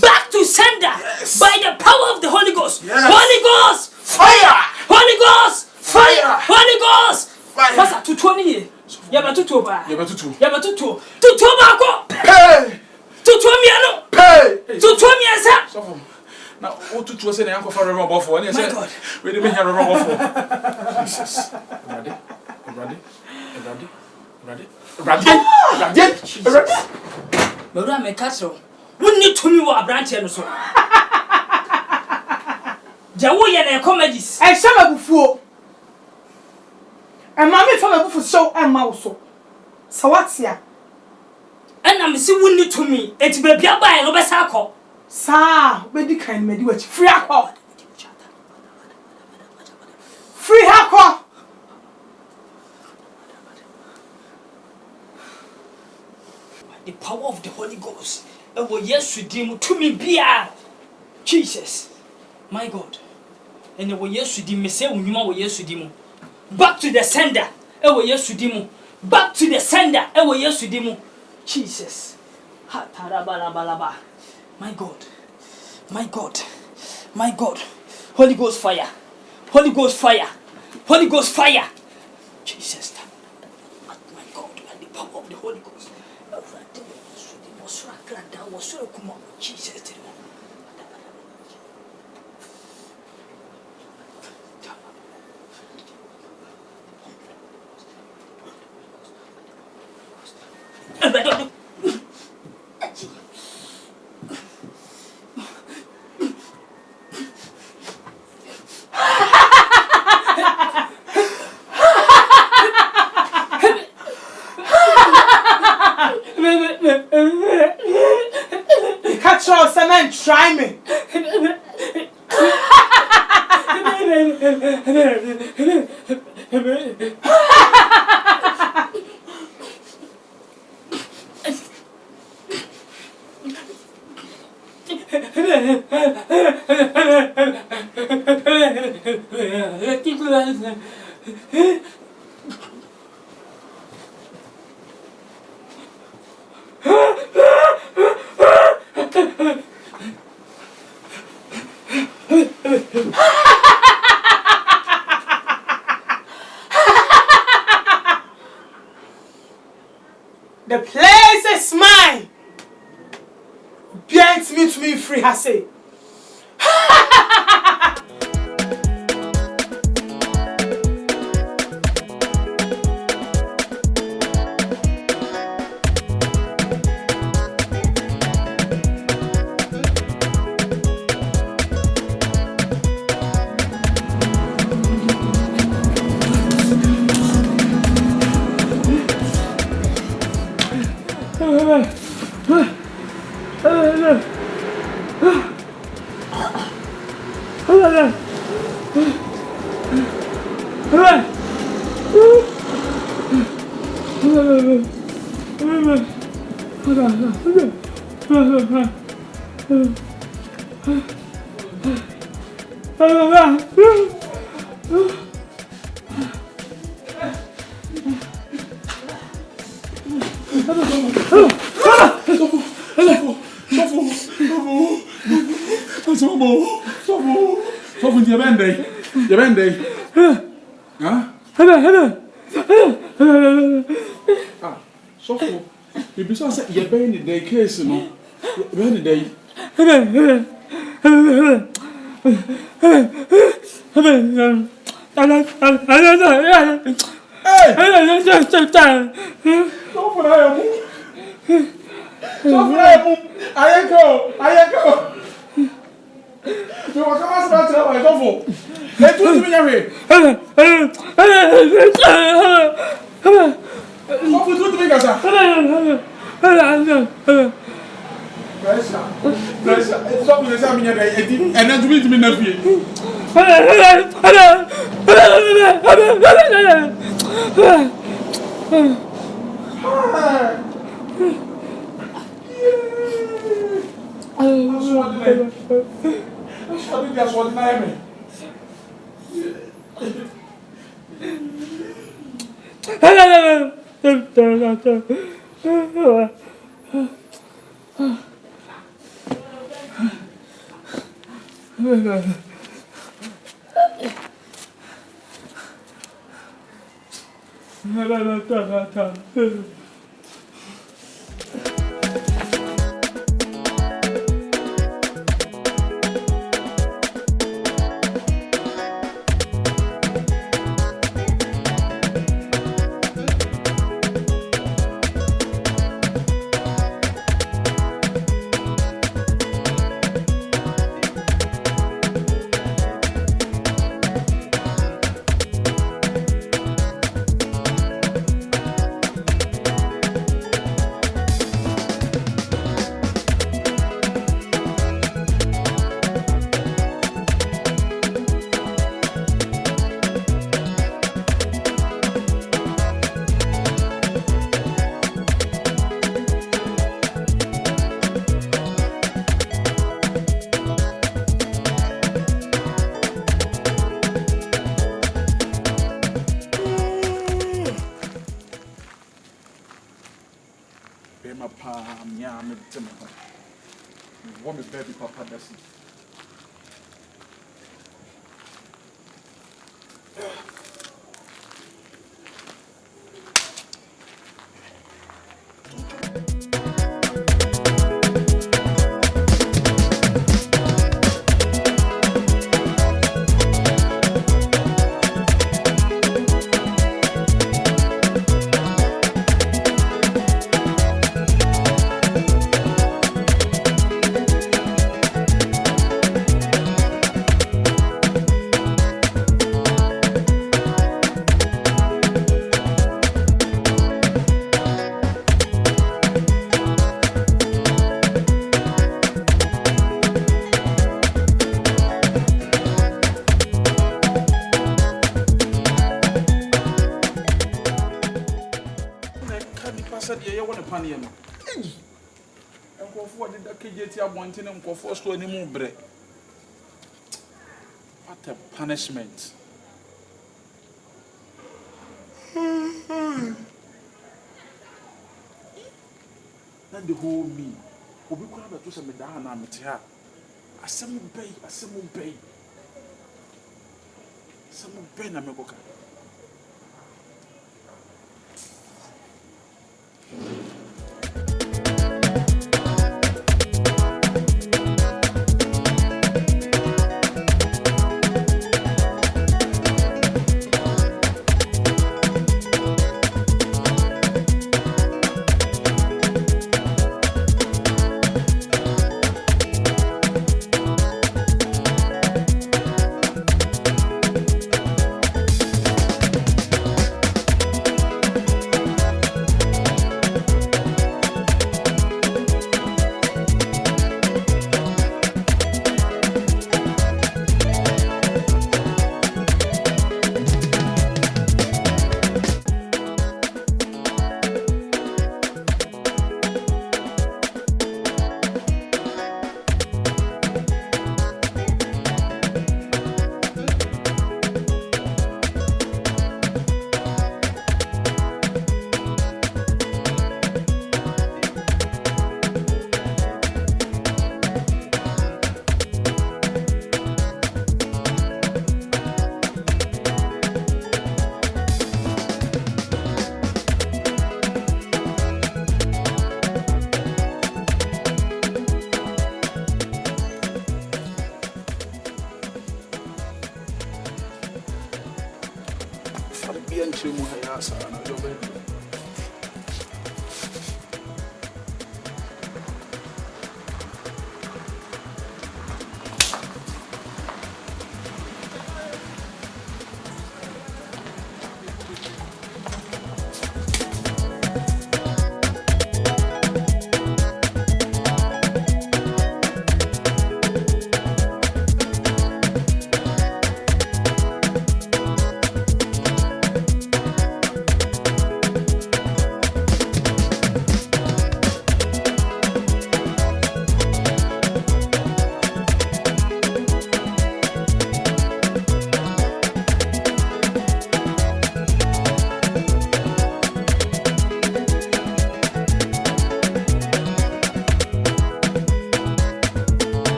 Back to sender. Yes. By the power of the Holy Ghost. Yes. Holy Ghost. Fire. Holy Ghost. Fire. Holy Ghost. Fire. Masa tutu ni ye. Ya ba tutu ba. Ya ba tutu. Ya ba tutu. Tutu ba ko. Hey. Tutu mi ano. Hey. Tutu mi ansa. So now what tutu say na yanko fa reverend bofo. Any say God. we dey me hear reverend bofo. Jesus. Ready? Mawura me katro. Wonni tumi wo abranche no so. Jawo ye na comedies. I shama bufuo. And mommy from a bufu so and mouse. So what's ya? And I'm see wonni tumi. Enti baby aba no be sa akọ. Sa, be di kind me di wachi. Free akọ. Free akọ. The power of the Holy Ghost. Ewo Yesu dim tumi bia. Jesus. My God. And ewo Yesu dim me say unwuma wo Yesu dim. Back to the sender. Ewo Yesu dim. Back to the sender. Ewo Yesu dim. Jesus. Ha tarabalabalaba. My God. My God. My God. Holy Ghost fire. Holy Ghost fire. Holy Ghost fire. Jesus. My God. By the power of the Holy Ghost. Jesus. Catch your cement, try me. The place is mine. Biant me to me free, I say. Case no. When the day. And then to meet me nephew. That's what My palm, yeah, I'm a timber. What a baby papa does. What a punishment. Not the whole me. Obi kwa ba to se me da na me te ha. Asem bay. Asem bay na me go ka.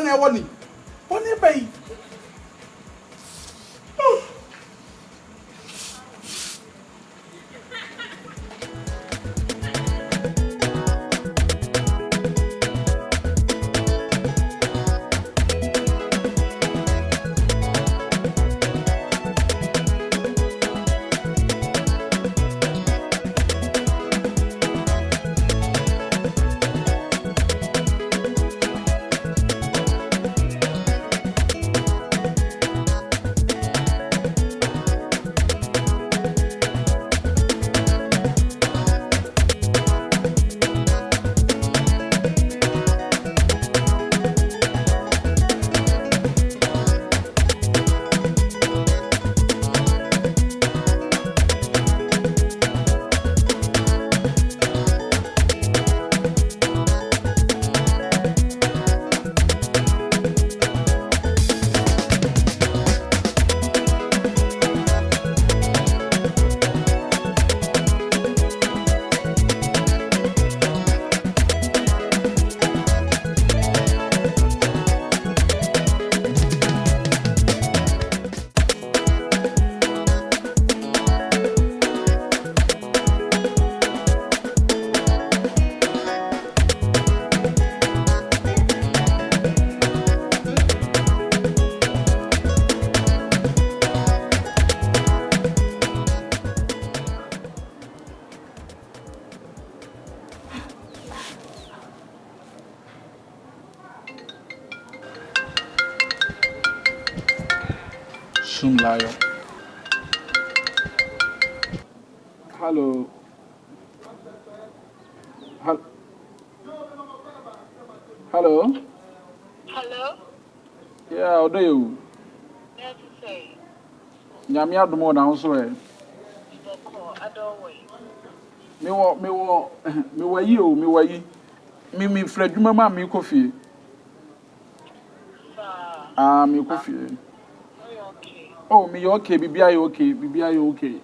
bɛn ɛwɔ ni bɔne bɛn. Lion. Hello. Hello. Hello. Yeah, how do you? Yes, say. Nyame adomo na ho so e. I don't wait. Me wo yi. Me fra dwuma ma me kofi. Ah, me kofi. Okay. Oh, me okay, bibia you okay, bibia you okay.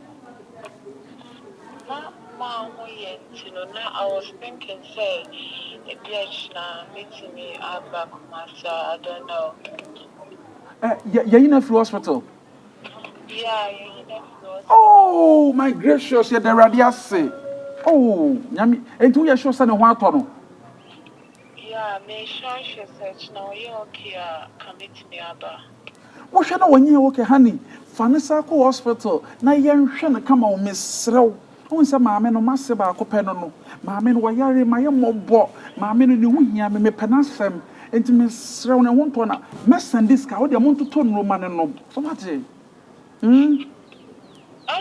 I was thinking, say, a bitch now meeting me at back I don't know. Yeah, in a hospital. Yeah, you know. Oh, my gracious, yeah, the radiasi. Oh, nyami, entu ya sure say ne ho ato. Yeah, me sure she said, no, you okay, come meet me aba. Wo hwe na wonye okay, honey. Fanisa ko hospital na yenhwe ne kama wo mesrew. Won se maame no mase ba akopɛ no. Maame no wayare maye mobɔ. Maame no ne ho hia me penasem. Enti mesrew ne ho nto na mesen diska wo de mo ntoto no ma ne no. So what? I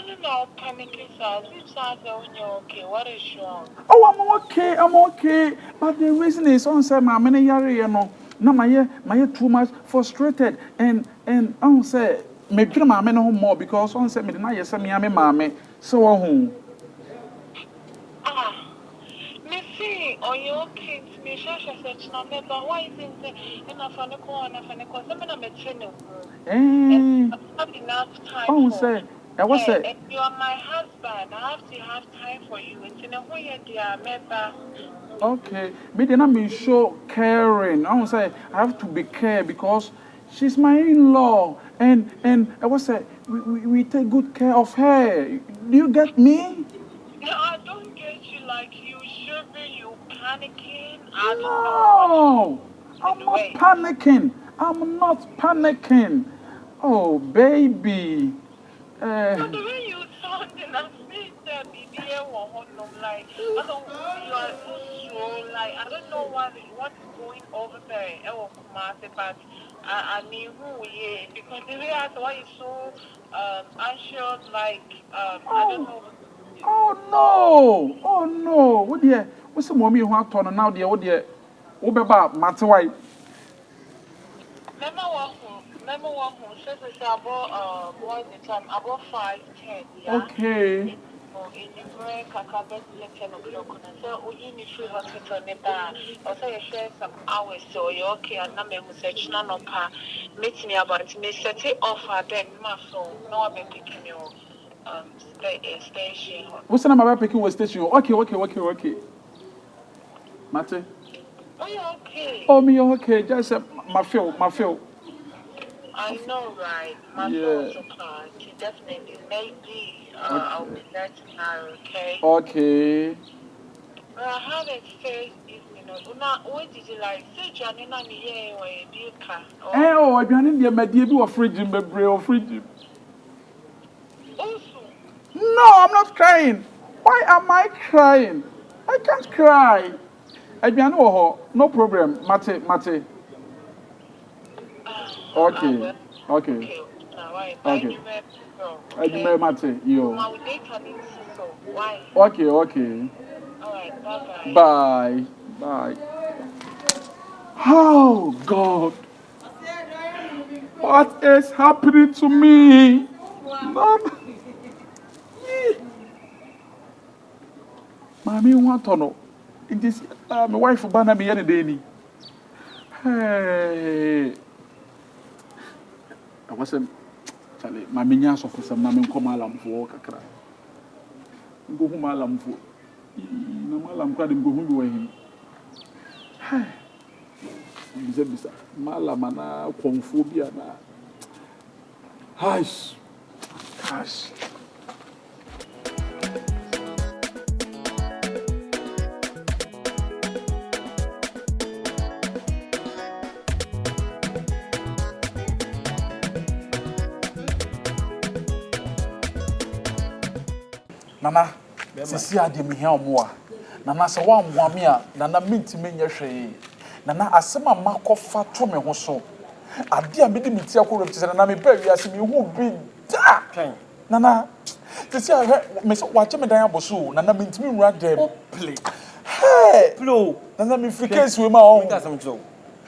don't know, panicking sounds. Which sounds when you're okay? What is wrong? Oh, I'm okay. But the reason is on say my many yare, you know. Now my too much frustrated and on say me dream my men home more because on say me na yes me am mama. So home. Me see, are you okay? Me sure she said no me, but why isn't it enough for the corner for the course? I'm not meeting you. Not enough time Oh, for. say. I was say. You are my husband. I have to have time for you. It's in a way, dear member. Okay, me then I'm show caring. I was say I have to be care because she's my in-law, and I was say we take good care of her. Do you get me? No, I don't get you. Like you shivering, you panicking. I don't No, I'm not panicking. I'm not panicking. Oh, baby. So the way you sounding, I think that BBA will like I don't you are so like I don't know what is going over there. But I mean who yeah because the way I why you so anxious like I don't know. Oh no. What dear? What's the mommy who have turned now dear? What dear? What about Matawai? Remember what who says it's about boys the time about 5:10, yeah. Okay. In the break, I can bet 10 o'clock. So we need free hospital nearby. Also, you share some hours, so you're okay. And I'm going to search none of her. Meet me about me. Set it off her then, my phone. No, I've been picking you station. What's the name of picking was station? Okay. Mate. Oh, you okay? Oh, me okay. Just my feel. I know, right? My Yeah. so class. Definitely. Maybe I'll Okay. be there tomorrow, okay? Okay. I have a first evening. Now, what did you like? Say, Johnny, I'm here when you car. Oh, I can't in the media be fridge in the brain or fridge. Also, No, I'm not crying. Why am I crying? I can't cry. I be no problem. Mate. I Okay. will. Okay. Okay. Now, why? Bye, Okay. you may go, I do okay? my mate. Yo. My data needs so. Why? Okay. All right. Bye bye. Bye. Oh God. What is happening to me? Lord. Mommy want to know. It is my wife bana me any day ni. Hey. I wasn't Charlie, mommy nya so for some na me come alam for kakra. Go home alam for. Na malam kwa dem go home we him. Hey. Bisa malam na konfobia na. Hush. Nana, sisi ade me hia omo a. Nana se wa mmoa me a, nana mintime nya hwee. Nana asema makofa to me ho so. Ade a me di miti akoro tse nana me ba wiase me hu bi da. Nana, sisi a me so wa che me dan aboso, nana mintime nwura dem. Play. Hey! Blow. Nana me free case we ma o. That's some joke.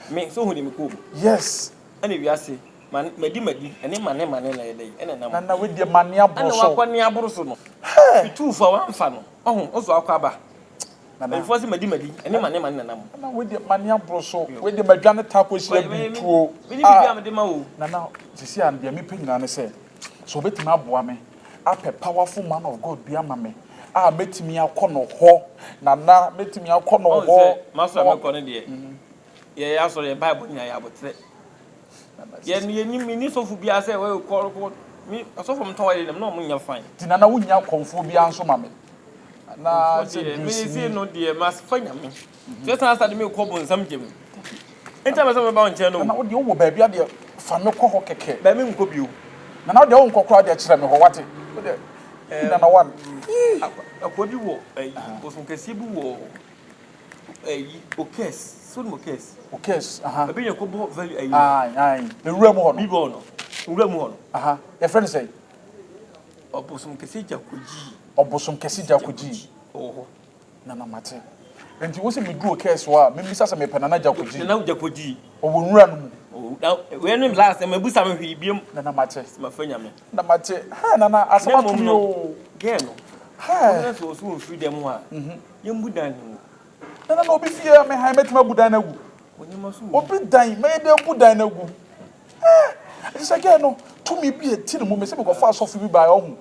Me so hu dem ko. Yes. Ani wiase. Madi ene mane na yede ene nam. Nana we de mane abroso. Ana wakwa ni abroso no. Hey! Fitu fa wan fa no. Ohun ozo akwa ba. Nana. Me force madi ene mane na nam. Nana we de mane abroso. We de madwane tapo hira bi tuo. Me ni bibia me de ma wo. Nana, sisi an de me penyina ne se. So betimi aboa me. A powerful man of God bi ama me. A metimi akono ho. Nana metimi akono ho. Maso me kono de. Ye ya so the Bible nya ya botre. Ye ni so fu bia say we ko mi so fu mton wa dem no mo nya fine. Ti nana wunya konfo bia nso ma me. Na se me see no de mas fanya me. Just answer de me ko bon sam gem. Enta me so me ba on che no. Nana wo de wo ba bia de fa me ko ho keke. Ba me nko bio. Nana wo de wo nkokora de kire me ho wate. Wo de nana wan. Akodi wo osun kesi bu wo okes. So mo case. Okay, Abi ye ko bo value ayi. Ai. The room ho no. Bi bo no. Ura mu ho no. Your friend say Obosom kesi jakoji. obosom kesi jakoji. Oh. Nana mate. Enti wo se me du okes wa, me misa se me penana jakoji. Nana jakoji. Owo nwura no mu. Oh, we no last me busa me hwi biem. Nana mate. Ma fanya me. Nana mate. Ha nana asama to me o. Ge no. Ha. So freedom ho a. Yembu dan ho. Nana no obi fie me ha metima budan na gu. Onyema so. Obi dan me de budan na gu. It's again no to me be a tin mu me se me go fa sofu bi ba ohun.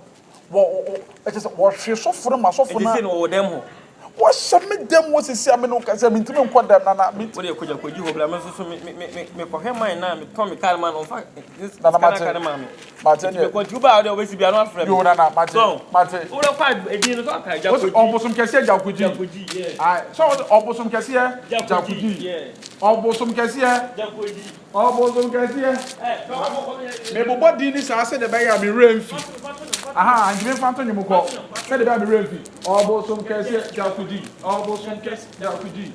Wo it is wo hwe sofo ma sofo na. It is no dem ho. Wo hye me dem wo sisi a me no ka se me ntimi nko dem nana me. Wo de koja koji ho bla me so me ko he man na me to me car man on fa. Nana mate. Mate Me ko tu ba de o besi bia no afre. Yo nana mate. Mate. Wo de kwa edin no ka Jakoji. Obosom kese jakoji. Jakoji, yeah. Ah, so obosom kese jakoji. Yeah. Obosom kese Jakoji. obosom kese. Me bobo di ni sa se de be ya me remfi. Anji me fanto nyum ko. Se de be ya me remfi. Obosom kese jakoji. Obosom kese jakoji.